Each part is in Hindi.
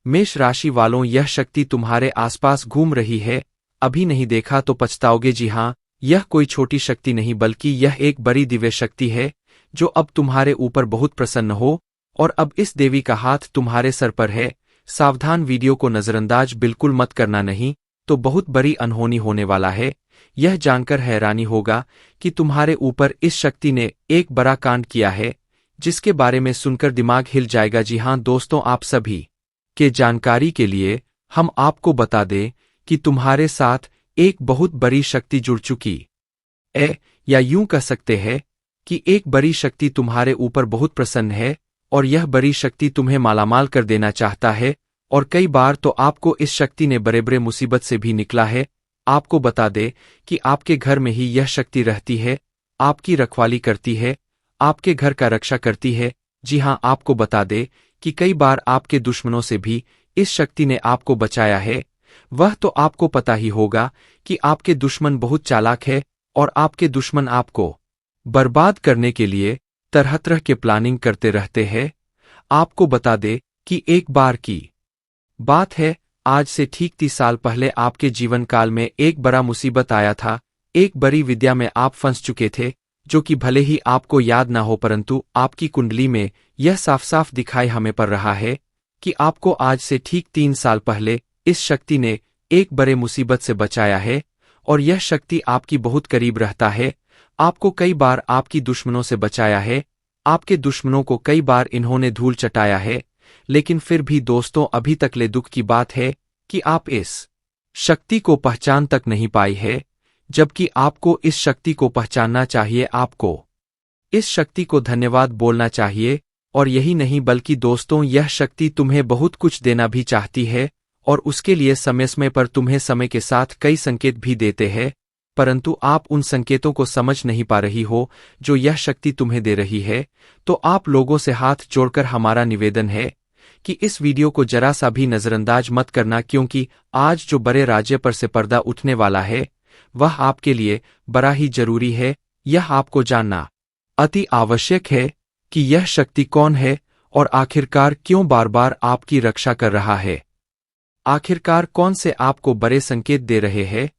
मेष राशि वालों, यह शक्ति तुम्हारे आसपास घूम रही है। अभी नहीं देखा तो पछताओगे। जी हाँ, यह कोई छोटी शक्ति नहीं बल्कि यह एक बड़ी दिव्य शक्ति है जो अब तुम्हारे ऊपर बहुत प्रसन्न हो, और अब इस देवी का हाथ तुम्हारे सर पर है। सावधान, वीडियो को नजरअंदाज बिल्कुल मत करना, नहीं तो बहुत बड़ी अनहोनी होने वाला है। यह जानकर हैरानी होगा कि तुम्हारे ऊपर इस शक्ति ने एक बड़ा कांड किया है जिसके बारे में सुनकर दिमाग हिल जाएगा। जी हाँ दोस्तों, आप सभी के जानकारी के लिए हम आपको बता दें कि तुम्हारे साथ एक बहुत बड़ी शक्ति जुड़ चुकी है, या यूं कह सकते हैं कि एक बड़ी शक्ति तुम्हारे ऊपर बहुत प्रसन्न है, और यह बड़ी शक्ति तुम्हें मालामाल कर देना चाहता है। और कई बार तो आपको इस शक्ति ने बड़े बड़े मुसीबत से भी निकला है। आपको बता दे कि आपके घर में ही यह शक्ति रहती है, आपकी रखवाली करती है, आपके घर का रक्षा करती है। जी हाँ, आपको बता दे कि कई बार आपके दुश्मनों से भी इस शक्ति ने आपको बचाया है। वह तो आपको पता ही होगा कि आपके दुश्मन बहुत चालाक है, और आपके दुश्मन आपको बर्बाद करने के लिए तरह तरह के प्लानिंग करते रहते हैं। आपको बता दे कि एक बार की बात है, आज से ठीक 30 साल पहले आपके जीवन काल में एक बड़ा मुसीबत आया था। एक बड़ी विद्या में आप फंस चुके थे, जो कि भले ही आपको याद ना हो, परंतु आपकी कुंडली में यह साफ साफ दिखाई हमें पड़ रहा है कि आपको आज से ठीक 3 साल पहले इस शक्ति ने एक बड़े मुसीबत से बचाया है। और यह शक्ति आपकी बहुत करीब रहता है। आपको कई बार आपकी दुश्मनों से बचाया है, आपके दुश्मनों को कई बार इन्होंने धूल चटाया है। लेकिन फिर भी दोस्तों, अभी तक ले दुख की बात है कि आप इस शक्ति को पहचान तक नहीं पाई है, जबकि आपको इस शक्ति को पहचानना चाहिए। आपको इस शक्ति को धन्यवाद बोलना चाहिए। और यही नहीं बल्कि दोस्तों, यह शक्ति तुम्हें बहुत कुछ देना भी चाहती है, और उसके लिए समय समय पर तुम्हें समय के साथ कई संकेत भी देते हैं, परंतु आप उन संकेतों को समझ नहीं पा रही हो जो यह शक्ति तुम्हें दे रही है। तो आप लोगों से हाथ जोड़कर हमारा निवेदन है कि इस वीडियो को जरा सा भी नजरअंदाज मत करना, क्योंकि आज जो बड़े राज्य पर से पर्दा उठने वाला है वह आपके लिए बड़ा ही जरूरी है। यह आपको जानना अति आवश्यक है कि यह शक्ति कौन है, और आखिरकार क्यों बार बार आपकी रक्षा कर रहा है। आखिरकार कौन से आपको बड़े संकेत दे रहे हैं,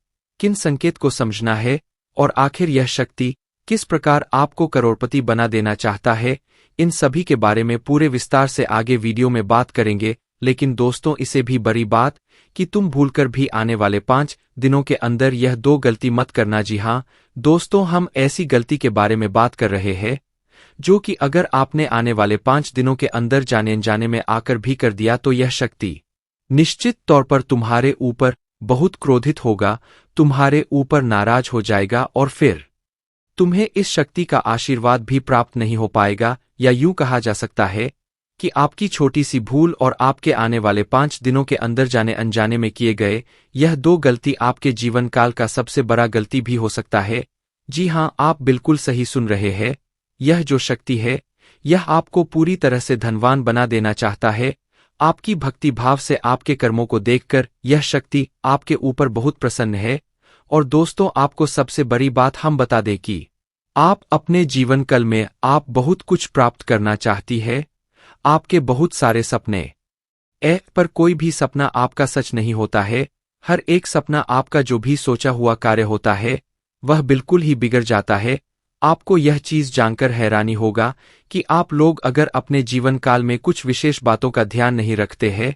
किन संकेत को समझना है, और आखिर यह शक्ति किस प्रकार आपको करोड़पति बना देना चाहता है। इन सभी के बारे में पूरे विस्तार से आगे वीडियो में बात करेंगे। लेकिन दोस्तों, इसे भी बड़ी बात कि तुम भूलकर भी आने वाले 5 दिनों के अंदर यह 2 गलती मत करना। जी हाँ दोस्तों, हम ऐसी गलती के बारे में बात कर रहे हैं जो कि अगर आपने आने वाले 5 दिनों के अंदर जाने अनजाने में आकर भी कर दिया तो यह शक्ति निश्चित तौर पर तुम्हारे ऊपर बहुत क्रोधित होगा, तुम्हारे ऊपर नाराज हो जाएगा, और फिर तुम्हें इस शक्ति का आशीर्वाद भी प्राप्त नहीं हो पाएगा। या यूं कहा जा सकता है कि आपकी छोटी सी भूल और आपके आने वाले 5 दिनों के अंदर जाने अनजाने में किए गए यह 2 गलती आपके जीवन काल का सबसे बड़ा गलती भी हो सकता है। जी हाँ, आप बिल्कुल सही सुन रहे हैं। यह जो शक्ति है यह आपको पूरी तरह से धनवान बना देना चाहता है। आपकी भक्ति भाव से आपके कर्मों को देखकर यह शक्ति आपके ऊपर बहुत प्रसन्न है। और दोस्तों, आपको सबसे बड़ी बात हम बता दें कि आप अपने जीवन काल में आप बहुत कुछ प्राप्त करना चाहती है। आपके बहुत सारे सपने पर कोई भी सपना आपका सच नहीं होता है। हर एक सपना आपका जो भी सोचा हुआ कार्य होता है वह बिल्कुल ही बिगड़ जाता है। आपको यह चीज जानकर हैरानी होगा कि आप लोग अगर अपने जीवन काल में कुछ विशेष बातों का ध्यान नहीं रखते हैं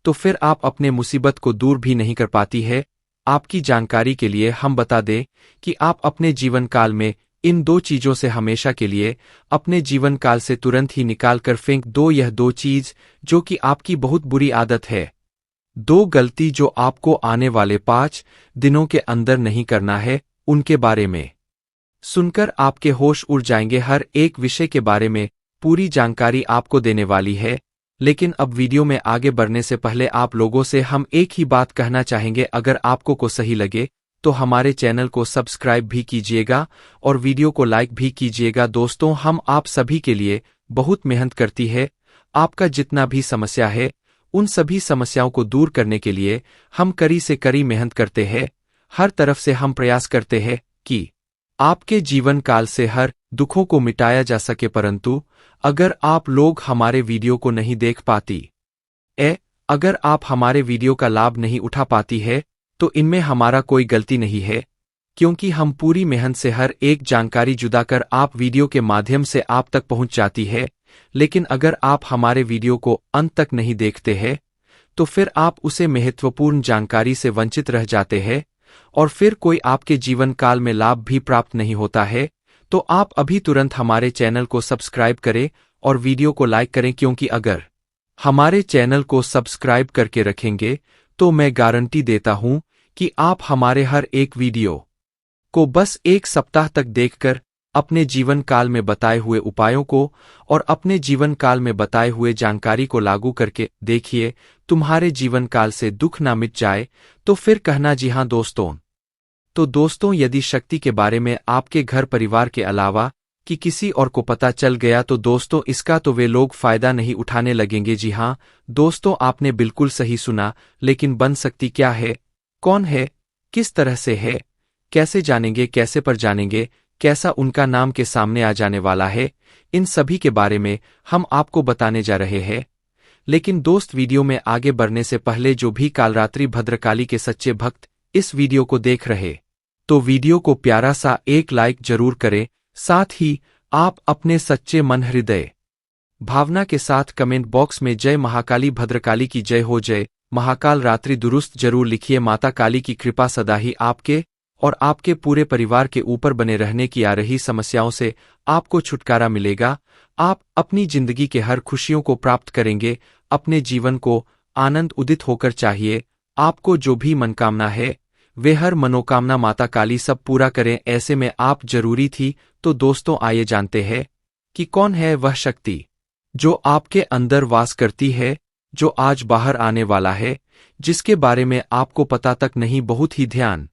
तो फिर आप अपने मुसीबत को दूर भी नहीं कर पाती है। आपकी जानकारी के लिए हम बता दें कि आप अपने जीवन काल में इन 2 चीजों से हमेशा के लिए अपने जीवन काल से तुरंत ही निकाल कर फेंक दो। यह 2 चीज जो कि आपकी बहुत बुरी आदत है, 2 गलती जो आपको आने वाले 5 दिनों के अंदर नहीं करना है, उनके बारे में सुनकर आपके होश उड़ जाएंगे। हर एक विषय के बारे में पूरी जानकारी आपको देने वाली है। लेकिन अब वीडियो में आगे बढ़ने से पहले आप लोगों से हम एक ही बात कहना चाहेंगे, अगर आपको को सही लगे तो हमारे चैनल को सब्सक्राइब भी कीजिएगा और वीडियो को लाइक भी कीजिएगा। दोस्तों, हम आप सभी के लिए बहुत मेहनत करती है। आपका जितना भी समस्या है उन सभी समस्याओं को दूर करने के लिए हम कड़ी से कड़ी मेहनत करते हैं। हर तरफ से हम प्रयास करते हैं कि आपके जीवन काल से हर दुखों को मिटाया जा सके। परंतु अगर आप लोग हमारे वीडियो को नहीं देख पाती अगर आप हमारे वीडियो का लाभ नहीं उठा पाती है तो इनमें हमारा कोई गलती नहीं है, क्योंकि हम पूरी मेहनत से हर एक जानकारी जुदा कर आप वीडियो के माध्यम से आप तक पहुंच जाती है। लेकिन अगर आप हमारे वीडियो को अंत तक नहीं देखते हैं तो फिर आप उसे महत्वपूर्ण जानकारी से वंचित रह जाते हैं और फिर कोई आपके जीवन काल में लाभ भी प्राप्त नहीं होता है। तो आप अभी तुरंत हमारे चैनल को सब्सक्राइब करें और वीडियो को लाइक करें, क्योंकि अगर हमारे चैनल को सब्सक्राइब करके रखेंगे तो मैं गारंटी देता हूं कि आप हमारे हर एक वीडियो को बस एक सप्ताह तक देखकर अपने जीवन काल में बताए हुए उपायों को और अपने जीवन काल में बताए हुए जानकारी को लागू करके देखिए, तुम्हारे जीवन काल से दुख ना मिट जाए तो फिर कहना जी हाँ दोस्तों। तो दोस्तों, यदि शक्ति के बारे में आपके घर परिवार के अलावा कि किसी और को पता चल गया तो दोस्तों इसका तो वे लोग फायदा नहीं उठाने लगेंगे। जी हाँ दोस्तों, आपने बिल्कुल सही सुना। लेकिन बन सकती क्या है, कौन है, किस तरह से है, कैसे जानेंगे, कैसे पर जानेंगे, कैसा उनका नाम के सामने आ जाने वाला है, इन सभी के बारे में हम आपको बताने जा रहे हैं। लेकिन दोस्त, वीडियो में आगे बढ़ने से पहले जो भी कालरात्रि भद्रकाली के सच्चे भक्त इस वीडियो को देख रहे तो वीडियो को प्यारा सा एक लाइक जरूर करें। साथ ही आप अपने सच्चे मन हृदय भावना के साथ कमेंट बॉक्स में जय महाकाली भद्रकाली की जय हो, जय महाकाल रात्रि दुरुस्त जरूर लिखिए। माता काली की कृपा सदा ही आपके और आपके पूरे परिवार के ऊपर बने रहने की आ रही समस्याओं से आपको छुटकारा मिलेगा। आप अपनी जिंदगी के हर खुशियों को प्राप्त करेंगे। अपने जीवन को आनंद उदित होकर चाहिए। आपको जो भी मनकामना है वे हर मनोकामना माता काली सब पूरा करें। ऐसे में आप जरूरी थी। तो दोस्तों आइए जानते हैं कि कौन है वह शक्ति जो आपके अंदर वास करती है, जो आज बाहर आने वाला है, जिसके बारे में आपको पता तक नहीं। बहुत ही ध्यान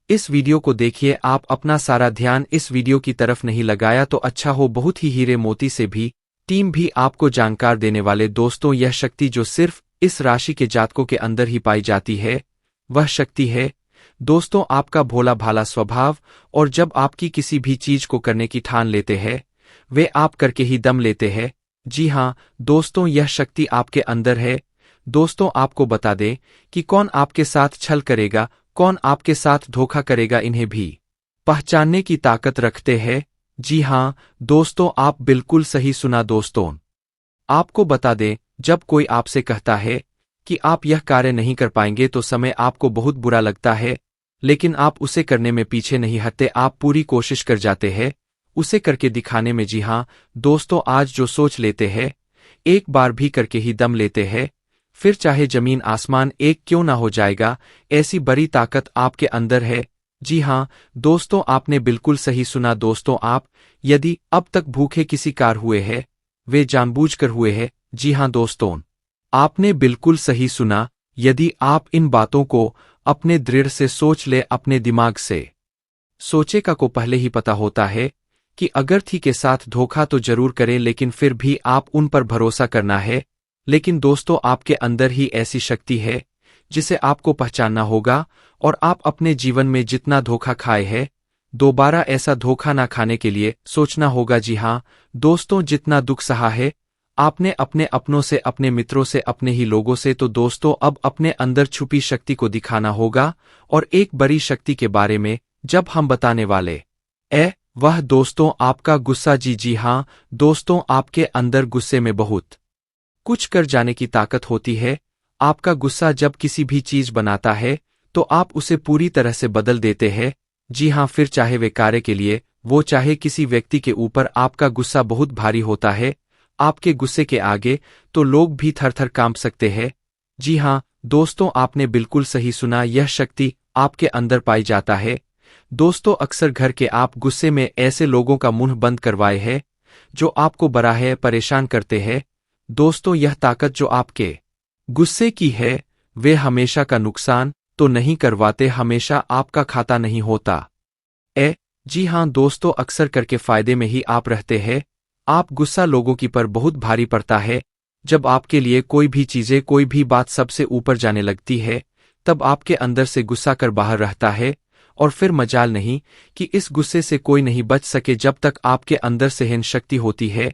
इस वीडियो को देखिए। आप अपना सारा ध्यान इस वीडियो की तरफ नहीं लगाया तो अच्छा हो। बहुत ही हीरे मोती से भी टीम भी आपको जानकार देने वाले दोस्तों, यह शक्ति जो सिर्फ इस राशि के जातकों के अंदर ही पाई जाती है वह शक्ति है दोस्तों आपका भोला भाला स्वभाव। और जब आपकी किसी भी चीज को करने की ठान लेते हैं वे आप करके ही दम लेते हैं। जी हाँ दोस्तों, यह शक्ति आपके अंदर है। दोस्तों आपको बता दें कि कौन आपके साथ छल करेगा, कौन आपके साथ धोखा करेगा, इन्हें भी पहचानने की ताकत रखते हैं। जी हाँ दोस्तों, आप बिल्कुल सही सुना दोस्तों। आपको बता दें, जब कोई आपसे कहता है कि आप यह कार्य नहीं कर पाएंगे तो समय आपको बहुत बुरा लगता है, लेकिन आप उसे करने में पीछे नहीं हटते। आप पूरी कोशिश कर जाते हैं उसे करके दिखाने में। जी हाँ दोस्तों, आज जो सोच लेते हैं एक बार भी करके ही दम लेते हैं, फिर चाहे जमीन आसमान एक क्यों ना हो जाएगा। ऐसी बड़ी ताकत आपके अंदर है। जी हाँ दोस्तों, आपने बिल्कुल सही सुना दोस्तों। आप यदि अब तक भूखे किसी कार हुए हैं वे जानबूझकर हुए हैं। जी हाँ दोस्तों, आपने बिल्कुल सही सुना। यदि आप इन बातों को अपने दृढ़ से सोच ले, अपने दिमाग से सोचे का को पहले ही पता होता है कि अगर थी के साथ धोखा तो जरूर करें, लेकिन फिर भी आप उन पर भरोसा करना है। लेकिन दोस्तों आपके अंदर ही ऐसी शक्ति है जिसे आपको पहचानना होगा और आप अपने जीवन में जितना धोखा खाए हैं दोबारा ऐसा धोखा ना खाने के लिए सोचना होगा। जी हाँ दोस्तों, जितना दुख सहा है आपने अपने अपनों से, अपने मित्रों से, अपने ही लोगों से, तो दोस्तों अब अपने अंदर छुपी शक्ति को दिखाना होगा। और एक बड़ी शक्ति के बारे में जब हम बताने वाले वह दोस्तों आपका गुस्सा। जी हाँ दोस्तों, आपके अंदर गुस्से में बहुत कुछ कर जाने की ताकत होती है। आपका गुस्सा जब किसी भी चीज बनाता है तो आप उसे पूरी तरह से बदल देते हैं। जी हाँ, फिर चाहे वे कार्य के लिए वो चाहे किसी व्यक्ति के ऊपर, आपका गुस्सा बहुत भारी होता है। आपके गुस्से के आगे तो लोग भी थर थर कांप सकते हैं। जी हाँ दोस्तों, आपने बिल्कुल सही सुना, यह शक्ति आपके अंदर पाई जाता है। दोस्तों अक्सर घर के आप गुस्से में ऐसे लोगों का मुंह बंद करवाए हैं जो आपको बराहे परेशान करते हैं। दोस्तों यह ताकत जो आपके गुस्से की है वे हमेशा का नुकसान तो नहीं करवाते, हमेशा आपका खाता नहीं होता। जी हाँ दोस्तों, अक्सर करके फायदे में ही आप रहते हैं। आप गुस्सा लोगों की पर बहुत भारी पड़ता है। जब आपके लिए कोई भी चीजें, कोई भी बात सबसे ऊपर जाने लगती है तब आपके अंदर से गुस्सा कर बाहर रहता है। और फिर मजाल नहीं कि इस गुस्से से कोई नहीं बच सके। जब तक आपके अंदर सहन शक्ति होती है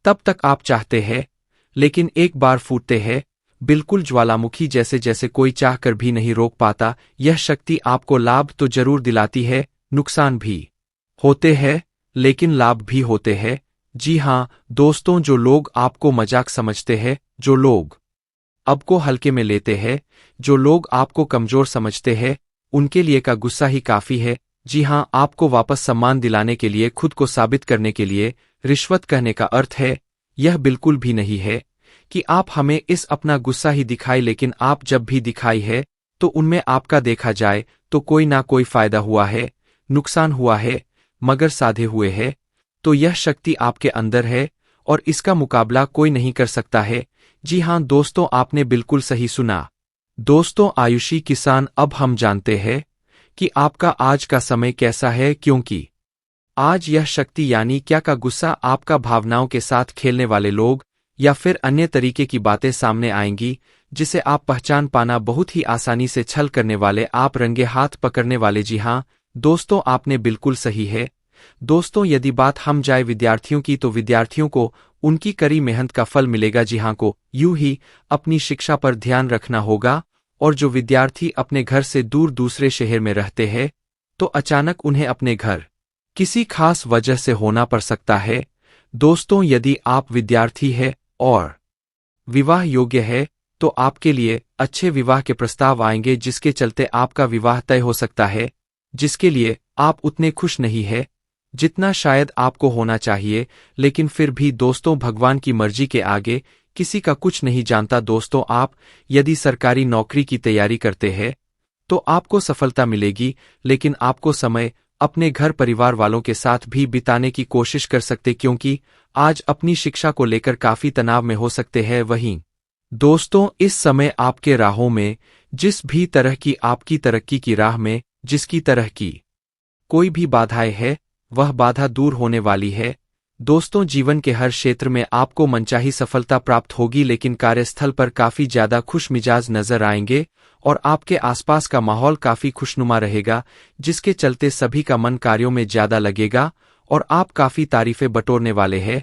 तब तक आप चाहते हैं, लेकिन एक बार फूटते हैं बिल्कुल ज्वालामुखी जैसे जैसे कोई चाह कर भी नहीं रोक पाता। यह शक्ति आपको लाभ तो जरूर दिलाती है, नुकसान भी होते हैं, लेकिन लाभ भी होते हैं। जी हाँ दोस्तों, जो लोग आपको मजाक समझते हैं, जो लोग आपको हल्के में लेते हैं, जो लोग आपको कमजोर समझते हैं, उनके लिए का गुस्सा ही काफी है। जी हाँ, आपको वापस सम्मान दिलाने के लिए, खुद को साबित करने के लिए रिश्वत कहने का अर्थ है यह बिल्कुल भी नहीं है कि आप हमें इस अपना गुस्सा ही दिखाए, लेकिन आप जब भी दिखाई है तो उनमें आपका देखा जाए तो कोई ना कोई फायदा हुआ है, नुकसान हुआ है, मगर साधे हुए है। तो यह शक्ति आपके अंदर है और इसका मुकाबला कोई नहीं कर सकता है। जी हाँ दोस्तों, आपने बिल्कुल सही सुना। दोस्तों आयुषी किसान, अब हम जानते हैं कि आपका आज का समय कैसा है, क्योंकि आज यह शक्ति यानी क्या का गुस्सा आपका भावनाओं के साथ खेलने वाले लोग या फिर अन्य तरीके की बातें सामने आएंगी जिसे आप पहचान पाना बहुत ही आसानी से छल करने वाले, आप रंगे हाथ पकड़ने वाले। जी हाँ दोस्तों, आपने बिल्कुल सही है। दोस्तों यदि बात हम जाए विद्यार्थियों की, तो विद्यार्थियों को उनकी कड़ी मेहनत का फल मिलेगा। जी हाँ, को यूं ही अपनी शिक्षा पर ध्यान रखना होगा। और जो विद्यार्थी अपने घर से दूर दूसरे शहर में रहते हैं, तो अचानक उन्हें अपने घर किसी खास वजह से होना पड़ सकता है। दोस्तों यदि आप विद्यार्थी हैं और विवाह योग्य है, तो आपके लिए अच्छे विवाह के प्रस्ताव आएंगे जिसके चलते आपका विवाह तय हो सकता है, जिसके लिए आप उतने खुश नहीं हैं जितना शायद आपको होना चाहिए। लेकिन फिर भी दोस्तों, भगवान की मर्जी के आगे किसी का कुछ नहीं जानता। दोस्तों आप यदि सरकारी नौकरी की तैयारी करते हैं तो आपको सफलता मिलेगी, लेकिन आपको समय अपने घर परिवार वालों के साथ भी बिताने की कोशिश कर सकते, क्योंकि आज अपनी शिक्षा को लेकर काफी तनाव में हो सकते हैं। वहीं दोस्तों इस समय आपके राहों में जिस भी तरह की आपकी तरक्की की राह में जिसकी तरह की कोई भी बाधाएं है, वह बाधा दूर होने वाली है। दोस्तों जीवन के हर क्षेत्र में आपको मनचाही सफलता प्राप्त होगी, लेकिन कार्यस्थल पर काफी ज्यादा खुश मिजाज नजर आएंगे और आपके आसपास का माहौल काफी खुशनुमा रहेगा, जिसके चलते सभी का मन कार्यों में ज्यादा लगेगा और आप काफी तारीफें बटोरने वाले हैं।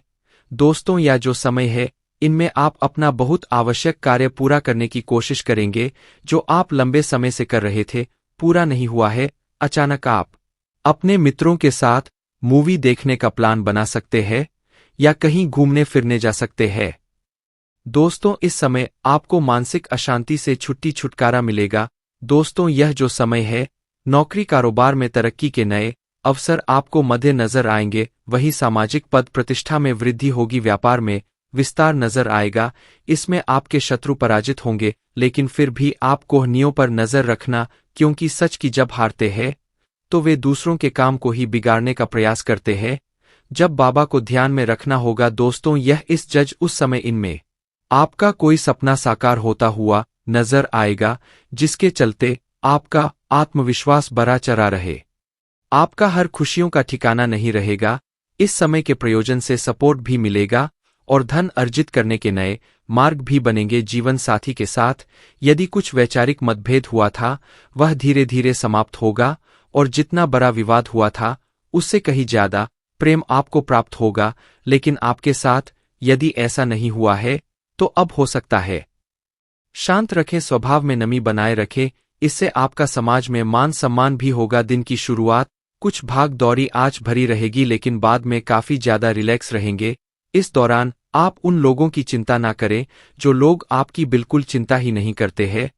दोस्तों या जो समय है, इनमें आप अपना बहुत आवश्यक कार्य पूरा करने की कोशिश करेंगे जो आप लंबे समय से कर रहे थे, पूरा नहीं हुआ है। अचानक आप अपने मित्रों के साथ मूवी देखने का प्लान बना सकते हैं या कहीं घूमने फिरने जा सकते हैं। दोस्तों इस समय आपको मानसिक अशांति से छुटकारा मिलेगा। दोस्तों यह जो समय है, नौकरी कारोबार में तरक्की के नए अवसर आपको मध्य नजर आएंगे। वहीं सामाजिक पद प्रतिष्ठा में वृद्धि होगी, व्यापार में विस्तार नजर आएगा। इसमें आपके शत्रु पराजित होंगे, लेकिन फिर भी आप कोहनियों पर नजर रखना, क्योंकि सच की जब हारते हैं तो वे दूसरों के काम को ही बिगाड़ने का प्रयास करते हैं। जब बाबा को ध्यान में रखना होगा। दोस्तों यह इस जज उस समय इनमें आपका कोई सपना साकार होता हुआ नजर आएगा, जिसके चलते आपका आत्मविश्वास बरा चढ़ा रहे। आपका हर खुशियों का ठिकाना नहीं रहेगा। इस समय के प्रयोजन से सपोर्ट भी मिलेगा और धन अर्जित करने के नए मार्ग भी बनेंगे। जीवन साथी के साथ यदि कुछ वैचारिक मतभेद हुआ था, वह धीरे धीरे समाप्त होगा और जितना बड़ा विवाद हुआ था उससे कहीं ज्यादा प्रेम आपको प्राप्त होगा। लेकिन आपके साथ यदि ऐसा नहीं हुआ है तो अब हो सकता है। शांत रखें, स्वभाव में नमी बनाए रखें, इससे आपका समाज में मान सम्मान भी होगा। दिन की शुरुआत कुछ भाग दौड़ी आज भरी रहेगी, लेकिन बाद में काफी ज्यादा रिलैक्स रहेंगे। इस दौरान आप उन लोगों की चिंता ना करें जो लोग आपकी बिल्कुल चिंता ही नहीं करते हैं।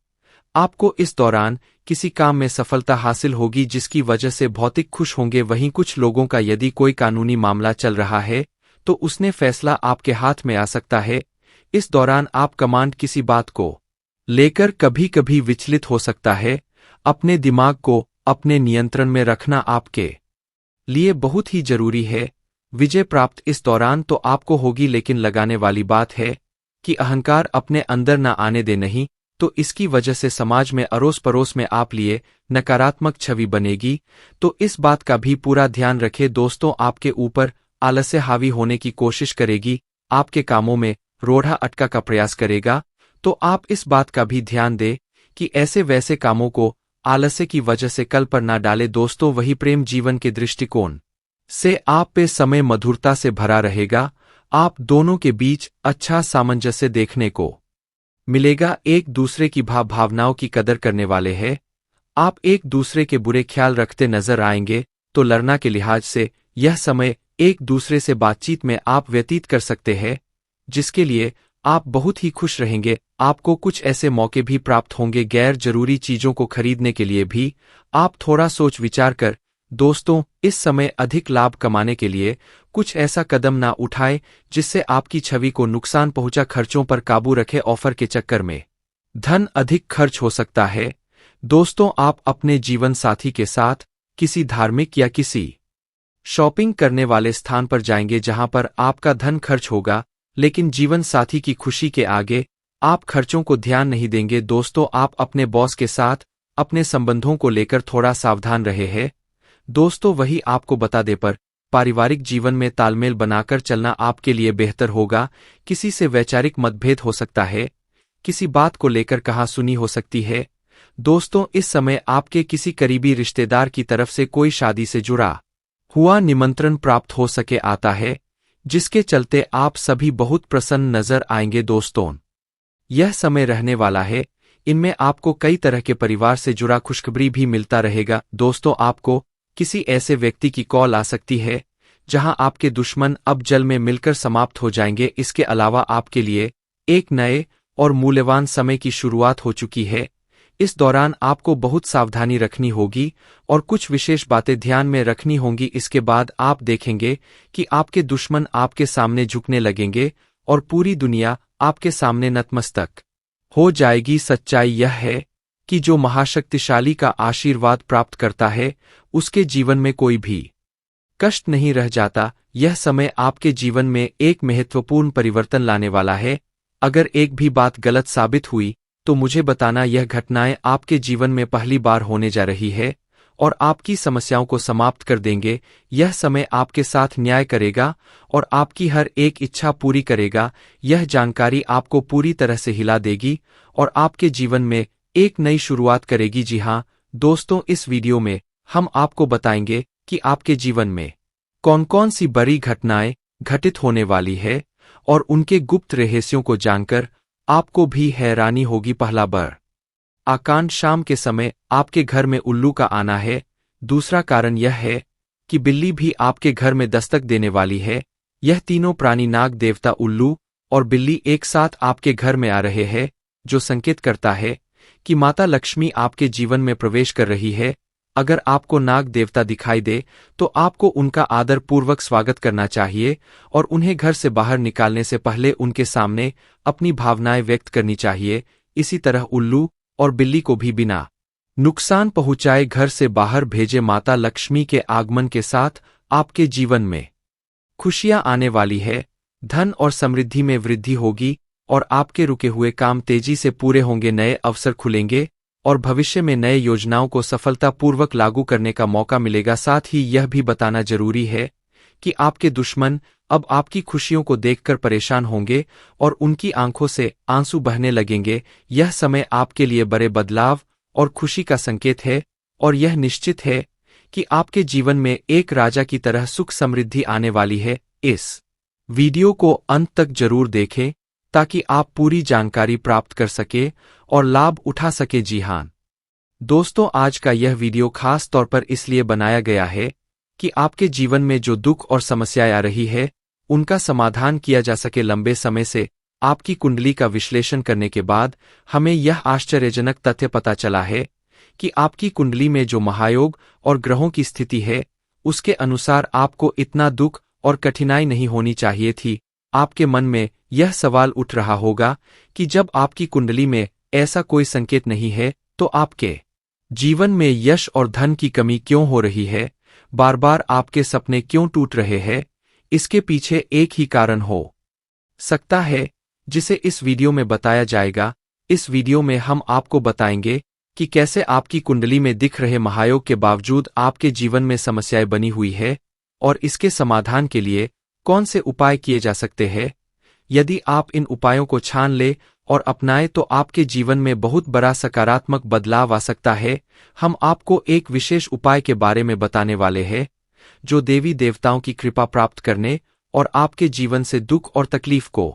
आपको इस दौरान किसी काम में सफलता हासिल होगी जिसकी वजह से भौतिक खुश होंगे। वहीं कुछ लोगों का यदि कोई कानूनी मामला चल रहा है तो उसने फैसला आपके हाथ में आ सकता है। इस दौरान आप कमांड किसी बात को लेकर कभी कभी विचलित हो सकता है। अपने दिमाग को अपने नियंत्रण में रखना आपके लिए बहुत ही जरूरी है। विजय प्राप्त इस दौरान तो आपको होगी, लेकिन लगाने वाली बात है कि अहंकार अपने अंदर न आने दे, नहीं तो इसकी वजह से समाज में अड़ोस पड़ोस में आप लिए नकारात्मक छवि बनेगी। तो इस बात का भी पूरा ध्यान रखें। दोस्तों आपके ऊपर आलस्य हावी होने की कोशिश करेगी, आपके कामों में रोड़ा अटका का प्रयास करेगा। तो आप इस बात का भी ध्यान दें कि ऐसे वैसे कामों को आलस्य की वजह से कल पर ना डाले। दोस्तों वही प्रेम जीवन के दृष्टिकोण से आप पे समय मधुरता से भरा रहेगा। आप दोनों के बीच अच्छा सामंजस्य देखने को मिलेगा। एक दूसरे की भावनाओं की कदर करने वाले हैं। आप एक दूसरे के बुरे ख्याल रखते नजर आएंगे तो लड़ना के लिहाज से यह समय एक दूसरे से बातचीत में आप व्यतीत कर सकते हैं, जिसके लिए आप बहुत ही खुश रहेंगे। आपको कुछ ऐसे मौके भी प्राप्त होंगे गैर जरूरी चीजों को खरीदने के लिए भी आप थोड़ा सोच विचार कर। दोस्तों, इस समय अधिक लाभ कमाने के लिए कुछ ऐसा कदम ना उठाए जिससे आपकी छवि को नुकसान पहुंचा। खर्चों पर काबू रखें। ऑफर के चक्कर में धन अधिक खर्च हो सकता है। दोस्तों, आप अपने जीवन साथी के साथ किसी धार्मिक या किसी शॉपिंग करने वाले स्थान पर जाएंगे जहां पर आपका धन खर्च होगा, लेकिन जीवन साथी की खुशी के आगे आप खर्चों को ध्यान नहीं देंगे। दोस्तों, आप अपने बॉस के साथ अपने संबंधों को लेकर थोड़ा सावधान रहे हैं। दोस्तों, वही आपको बता दे पर पारिवारिक जीवन में तालमेल बनाकर चलना आपके लिए बेहतर होगा। किसी से वैचारिक मतभेद हो सकता है। किसी बात को लेकर कहासुनी हो सकती है। दोस्तों, इस समय आपके किसी करीबी रिश्तेदार की तरफ से कोई शादी से जुड़ा हुआ निमंत्रण प्राप्त हो सके आता है, जिसके चलते आप सभी बहुत प्रसन्न नजर आएंगे। दोस्तों, यह समय रहने वाला है। इनमें आपको कई तरह के परिवार से जुड़ा खुशखबरी भी मिलता रहेगा। दोस्तों, आपको किसी ऐसे व्यक्ति की कॉल आ सकती है जहां आपके दुश्मन अब जल में मिलकर समाप्त हो जाएंगे। इसके अलावा आपके लिए एक नए और मूल्यवान समय की शुरुआत हो चुकी है। इस दौरान आपको बहुत सावधानी रखनी होगी और कुछ विशेष बातें ध्यान में रखनी होंगी। इसके बाद आप देखेंगे कि आपके दुश्मन आपके सामने झुकने लगेंगे और पूरी दुनिया आपके सामने नतमस्तक हो जाएगी। सच्चाई यह है कि जो महाशक्तिशाली का आशीर्वाद प्राप्त करता है उसके जीवन में कोई भी कष्ट नहीं रह जाता। यह समय आपके जीवन में एक महत्वपूर्ण परिवर्तन लाने वाला है। अगर एक भी बात गलत साबित हुई तो मुझे बताना। यह घटनाएं आपके जीवन में पहली बार होने जा रही है और आपकी समस्याओं को समाप्त कर देंगे। यह समय आपके साथ न्याय करेगा और आपकी हर एक इच्छा पूरी करेगा। यह जानकारी आपको पूरी तरह से हिला देगी और आपके जीवन में एक नई शुरुआत करेगी। जी हाँ दोस्तों, इस वीडियो में हम आपको बताएंगे कि आपके जीवन में कौन कौन सी बड़ी घटनाएं घटित होने वाली है और उनके गुप्त रहस्यों को जानकर आपको भी हैरानी होगी। पहला बड़ आकांड शाम के समय आपके घर में उल्लू का आना है। दूसरा कारण यह है कि बिल्ली भी आपके घर में दस्तक देने वाली है। यह तीनों प्राणी नाग देवता उल्लू और बिल्ली एक साथ आपके घर में आ रहे हैं, जो संकेत करता है कि माता लक्ष्मी आपके जीवन में प्रवेश कर रही है। अगर आपको नाग देवता दिखाई दे तो आपको उनका आदर पूर्वक स्वागत करना चाहिए और उन्हें घर से बाहर निकालने से पहले उनके सामने अपनी भावनाएं व्यक्त करनी चाहिए। इसी तरह उल्लू और बिल्ली को भी बिना नुकसान पहुंचाए घर से बाहर भेजे। माता लक्ष्मी के आगमन के साथ आपके जीवन में खुशियां आने वाली है। धन और समृद्धि में वृद्धि होगी और आपके रुके हुए काम तेजी से पूरे होंगे। नए अवसर खुलेंगे और भविष्य में नए योजनाओं को सफलतापूर्वक लागू करने का मौका मिलेगा। साथ ही यह भी बताना जरूरी है कि आपके दुश्मन अब आपकी खुशियों को देखकर परेशान होंगे और उनकी आंखों से आंसू बहने लगेंगे। यह समय आपके लिए बड़े बदलाव और खुशी का संकेत है और यह निश्चित है कि आपके जीवन में एक राजा की तरह सुख समृद्धि आने वाली है। इस वीडियो को अंत तक जरूर देखें ताकि आप पूरी जानकारी प्राप्त कर सके और लाभ उठा सके। जी हाँ दोस्तों, आज का यह वीडियो खास तौर पर इसलिए बनाया गया है कि आपके जीवन में जो दुख और समस्याएं आ रही है उनका समाधान किया जा सके। लंबे समय से आपकी कुंडली का विश्लेषण करने के बाद हमें यह आश्चर्यजनक तथ्य पता चला है कि आपकी कुंडली में जो महायोग और ग्रहों की स्थिति है उसके अनुसार आपको इतना दुख और कठिनाई नहीं होनी चाहिए थी। आपके मन में यह सवाल उठ रहा होगा कि जब आपकी कुंडली में ऐसा कोई संकेत नहीं है तो आपके जीवन में यश और धन की कमी क्यों हो रही है, बार बार आपके सपने क्यों टूट रहे हैं। इसके पीछे एक ही कारण हो सकता है जिसे इस वीडियो में बताया जाएगा। इस वीडियो में हम आपको बताएंगे कि कैसे आपकी कुंडली में दिख रहे महायोग के बावजूद आपके जीवन में समस्याएं बनी हुई है और इसके समाधान के लिए कौन से उपाय किए जा सकते हैं। यदि आप इन उपायों को छान ले और अपनाएं तो आपके जीवन में बहुत बड़ा सकारात्मक बदलाव आ सकता है। हम आपको एक विशेष उपाय के बारे में बताने वाले हैं जो देवी देवताओं की कृपा प्राप्त करने और आपके जीवन से दुख और तकलीफ को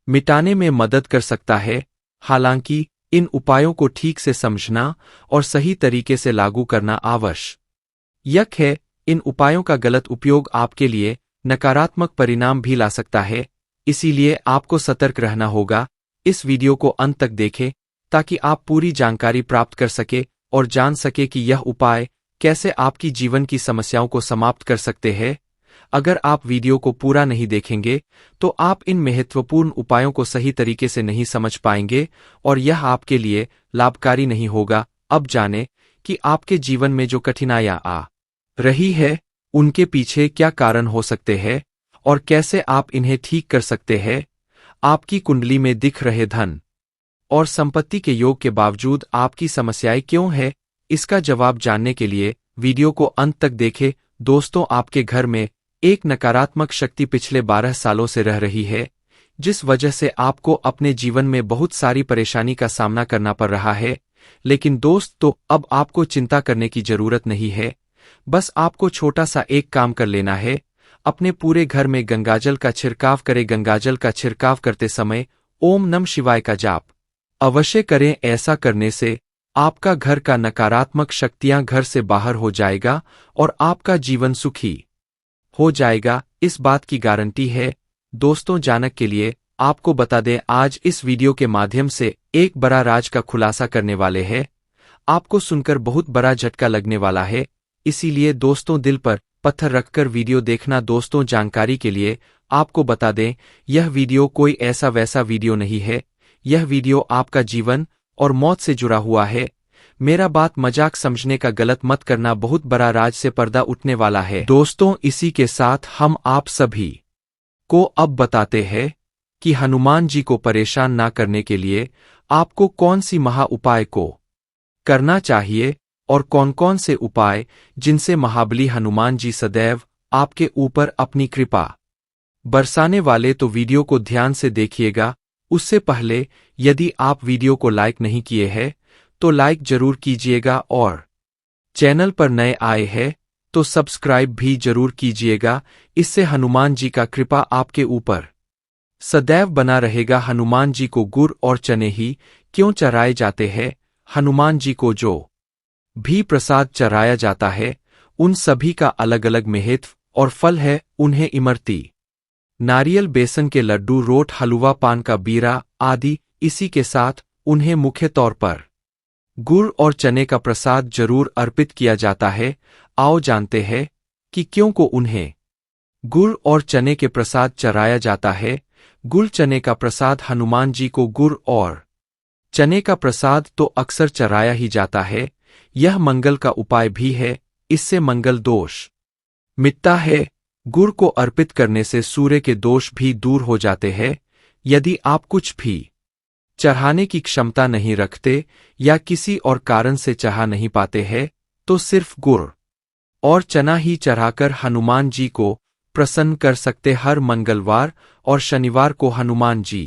मिटाने में मदद कर सकता है। हालांकि इन उपायों को ठीक से समझना और सही तरीके से लागू करना आवश्यक है। इन उपायों का गलत उपयोग आपके लिए नकारात्मक परिणाम भी ला सकता है, इसीलिए आपको सतर्क रहना होगा। इस वीडियो को अंत तक देखें ताकि आप पूरी जानकारी प्राप्त कर सके और जान सके कि यह उपाय कैसे आपकी जीवन की समस्याओं को समाप्त कर सकते हैं। अगर आप वीडियो को पूरा नहीं देखेंगे तो आप इन महत्वपूर्ण उपायों को सही तरीके से नहीं समझ पाएंगे और यह आपके लिए लाभकारी नहीं होगा। अब जानें कि आपके जीवन में जो कठिनाइयां आ रही है उनके पीछे क्या कारण हो सकते हैं और कैसे आप इन्हें ठीक कर सकते हैं। आपकी कुंडली में दिख रहे धन और संपत्ति के योग के बावजूद आपकी समस्याएं क्यों है, इसका जवाब जानने के लिए वीडियो को अंत तक देखें। दोस्तों, आपके घर में एक नकारात्मक शक्ति पिछले 12 सालों से रह रही है, जिस वजह से आपको अपने जीवन में बहुत सारी परेशानी का सामना करना पड़ रहा है। लेकिन दोस्त, तो अब आपको चिंता करने की जरूरत नहीं है। बस आपको छोटा सा एक काम कर लेना है। अपने पूरे घर में गंगाजल का छिड़काव करें। गंगाजल का छिड़काव करते समय ओम नमः शिवाय का जाप अवश्य करें। ऐसा करने से आपका घर का नकारात्मक शक्तियां घर से बाहर हो जाएगा और आपका जीवन सुखी हो जाएगा। इस बात की गारंटी है। दोस्तों, जानक के लिए आपको बता दें, आज इस वीडियो के माध्यम से एक बड़ा राज का खुलासा करने वाले हैं। आपको सुनकर बहुत बड़ा झटका लगने वाला है, इसीलिए दोस्तों दिल पर पत्थर रखकर वीडियो देखना। दोस्तों, जानकारी के लिए आपको बता दें, यह वीडियो कोई ऐसा वैसा वीडियो नहीं है। यह वीडियो आपका जीवन और मौत से जुड़ा हुआ है। मेरा बात मजाक समझने का गलत मत करना। बहुत बड़ा राज से पर्दा उठने वाला है। दोस्तों, इसी के साथ हम आप सभी को अब बताते हैं कि हनुमान जी को परेशान ना करने के लिए आपको कौन सी महा उपाय को करना चाहिए और कौन कौन से उपाय जिनसे महाबली हनुमान जी सदैव आपके ऊपर अपनी कृपा बरसाने वाले। तो वीडियो को ध्यान से देखिएगा। उससे पहले यदि आप वीडियो को लाइक नहीं किए हैं तो लाइक जरूर कीजिएगा और चैनल पर नए आए हैं तो सब्सक्राइब भी जरूर कीजिएगा। इससे हनुमान जी का कृपा आपके ऊपर सदैव बना रहेगा। हनुमान जी को गुड़ और चने ही क्यों चढ़ाए जाते हैं? हनुमान जी को जो भी प्रसाद चढ़ाया जाता है उन सभी का अलग अलग महत्व और फल है। उन्हें इमरती, नारियल, बेसन के लड्डू, रोट, हलवा, पान का बीरा आदि, इसी के साथ उन्हें मुख्य तौर पर गुड़ और चने का प्रसाद जरूर अर्पित किया जाता है। आओ जानते हैं कि क्यों को उन्हें गुड़ और चने के प्रसाद चढ़ाया जाता है। गुड़ चने का प्रसाद हनुमान जी को गुड़ और चने का प्रसाद तो अक्सर चढ़ाया ही जाता है। यह मंगल का उपाय भी है, इससे मंगल दोष मिटता है। गुड़ को अर्पित करने से सूर्य के दोष भी दूर हो जाते हैं। यदि आप कुछ भी चढ़ाने की क्षमता नहीं रखते या किसी और कारण से चढ़ा नहीं पाते हैं तो सिर्फ गुड़ और चना ही चढ़ाकर हनुमान जी को प्रसन्न कर सकते। हर मंगलवार और शनिवार को हनुमान जी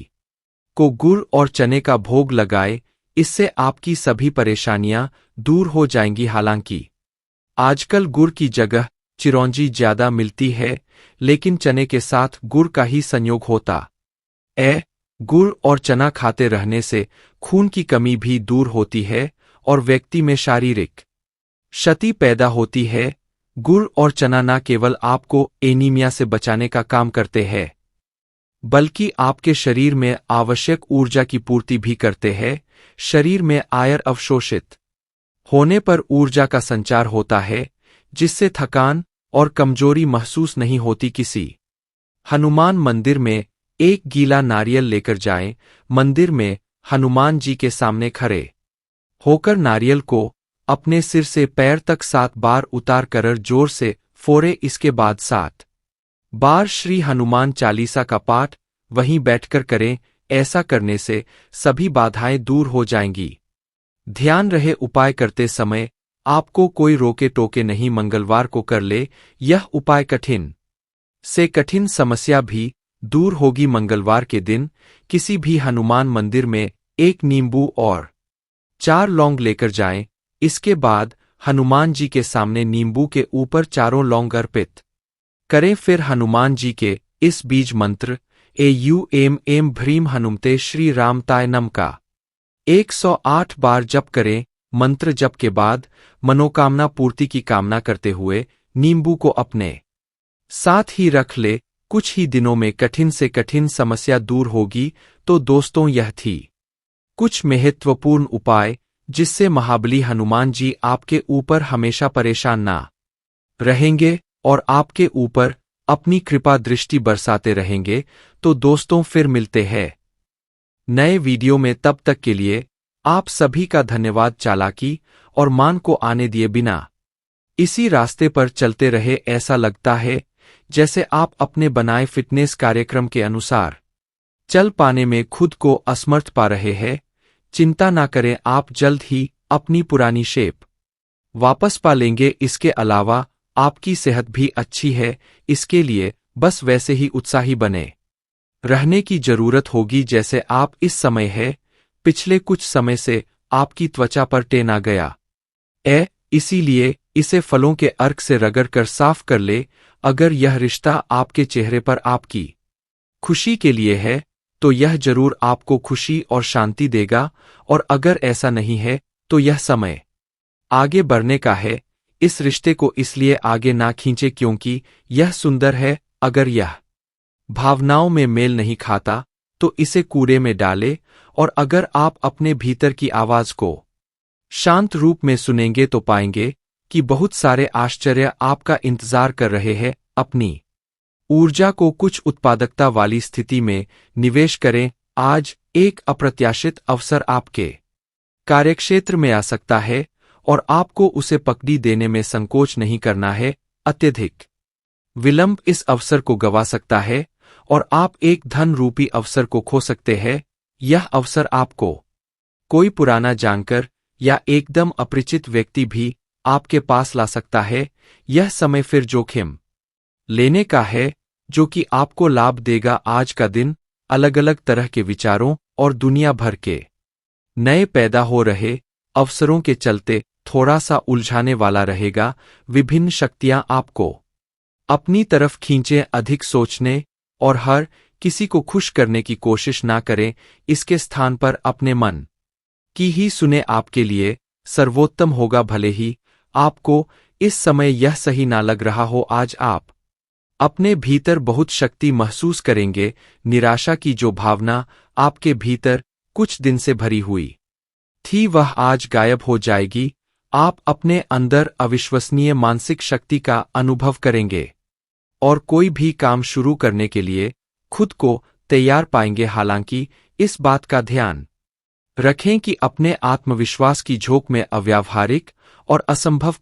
को गुड़ और चने का भोग लगाए, इससे आपकी सभी परेशानियां दूर हो जाएंगी। हालांकि आजकल गुड़ की जगह चिरौंजी ज्यादा मिलती है, लेकिन चने के साथ गुड़ का ही संयोग होता है। गुड़ और चना खाते रहने से खून की कमी भी दूर होती है और व्यक्ति में शारीरिक क्षति पैदा होती है। गुड़ और चना न केवल आपको एनीमिया से बचाने का काम करते हैं, बल्कि आपके शरीर में आवश्यक ऊर्जा की पूर्ति भी करते हैं। शरीर में आयरन अवशोषित होने पर ऊर्जा का संचार होता है, जिससे थकान और कमजोरी महसूस नहीं होती। किसी हनुमान मंदिर में एक गीला नारियल लेकर जाएं। मंदिर में हनुमान जी के सामने खड़े होकर नारियल को अपने सिर से पैर तक 7 बार उतार कर जोर से फोड़े। इसके बाद 7 बार श्री हनुमान चालीसा का पाठ वहीं बैठकर करें। ऐसा करने से सभी बाधाएं दूर हो जाएंगी। ध्यान रहे, उपाय करते समय आपको कोई रोके टोके नहीं। मंगलवार को कर ले यह उपाय, कठिन से कठिन समस्या भी दूर होगी। मंगलवार के दिन किसी भी हनुमान मंदिर में एक नींबू और 4 लौंग लेकर जाएं। इसके बाद हनुमान जी के सामने नींबू के ऊपर 4 लौंग अर्पित करें। फिर हनुमान जी के इस बीज मंत्र AUM ह्रीम हनुमते श्री रामताय नम का 108 बार जप करें। मंत्र जप के बाद मनोकामना पूर्ति की कामना करते हुए नींबू को अपने साथ ही रख ले। कुछ ही दिनों में कठिन से कठिन समस्या दूर होगी। तो दोस्तों, यह थी कुछ महत्वपूर्ण उपाय जिससे महाबली हनुमान जी आपके ऊपर हमेशा परेशान ना रहेंगे और आपके ऊपर अपनी कृपा दृष्टि बरसाते रहेंगे। तो दोस्तों, फिर मिलते हैं नए वीडियो में। तब तक के लिए आप सभी का धन्यवाद। चालाकी और मान को आने दिए बिना इसी रास्ते पर चलते रहे। ऐसा लगता है जैसे आप अपने बनाए फिटनेस कार्यक्रम के अनुसार चल पाने में खुद को असमर्थ पा रहे हैं। चिंता ना करें, आप जल्द ही अपनी पुरानी शेप वापस पा लेंगे। इसके अलावा आपकी सेहत भी अच्छी है, इसके लिए बस वैसे ही उत्साही बने रहने की जरूरत होगी जैसे आप इस समय है। पिछले कुछ समय से आपकी त्वचा पर टेन आ गया इसीलिए इसे फलों के अर्क से रगड़कर साफ कर ले। अगर यह रिश्ता आपके चेहरे पर आपकी खुशी के लिए है तो यह जरूर आपको खुशी और शांति देगा, और अगर ऐसा नहीं है तो यह समय आगे बढ़ने का है। इस रिश्ते को इसलिए आगे ना खींचे क्योंकि यह सुंदर है। अगर यह भावनाओं में मेल नहीं खाता तो इसे कूड़े में डाले, और अगर आप अपने भीतर की आवाज को शांत रूप में सुनेंगे तो पाएंगे कि बहुत सारे आश्चर्य आपका इंतजार कर रहे हैं। अपनी ऊर्जा को कुछ उत्पादकता वाली स्थिति में निवेश करें। आज एक अप्रत्याशित अवसर आपके कार्यक्षेत्र में आ सकता है और आपको उसे पकड़ी देने में संकोच नहीं करना है। अत्यधिक विलंब इस अवसर को गवा सकता है और आप एक धन रूपी अवसर को खो सकते हैं। यह अवसर आपको कोई पुराना जानकर या एकदम अपरिचित व्यक्ति भी आपके पास ला सकता है। यह समय फिर जोखिम लेने का है जो कि आपको लाभ देगा। आज का दिन अलग अलग तरह के विचारों और दुनिया भर के नए पैदा हो रहे अवसरों के चलते थोड़ा सा उलझाने वाला रहेगा। विभिन्न शक्तियां आपको अपनी तरफ खींचें। अधिक सोचने और हर किसी को खुश करने की कोशिश ना करें। इसके स्थान पर अपने मन की ही सुने। आपके लिए सर्वोत्तम होगा। भले ही आपको इस समय यह सही ना लग रहा हो, आज आप अपने भीतर बहुत शक्ति महसूस करेंगे। निराशा की जो भावना आपके भीतर कुछ दिन से भरी हुई थी वह आज गायब हो जाएगी। आप अपने अंदर अविश्वसनीय मानसिक शक्ति का अनुभव करेंगे और कोई भी काम शुरू करने के लिए खुद को तैयार पाएंगे। हालांकि इस बात का ध्यान रखें कि अपने आत्मविश्वास की झोंक में अव्यावहारिक और असंभव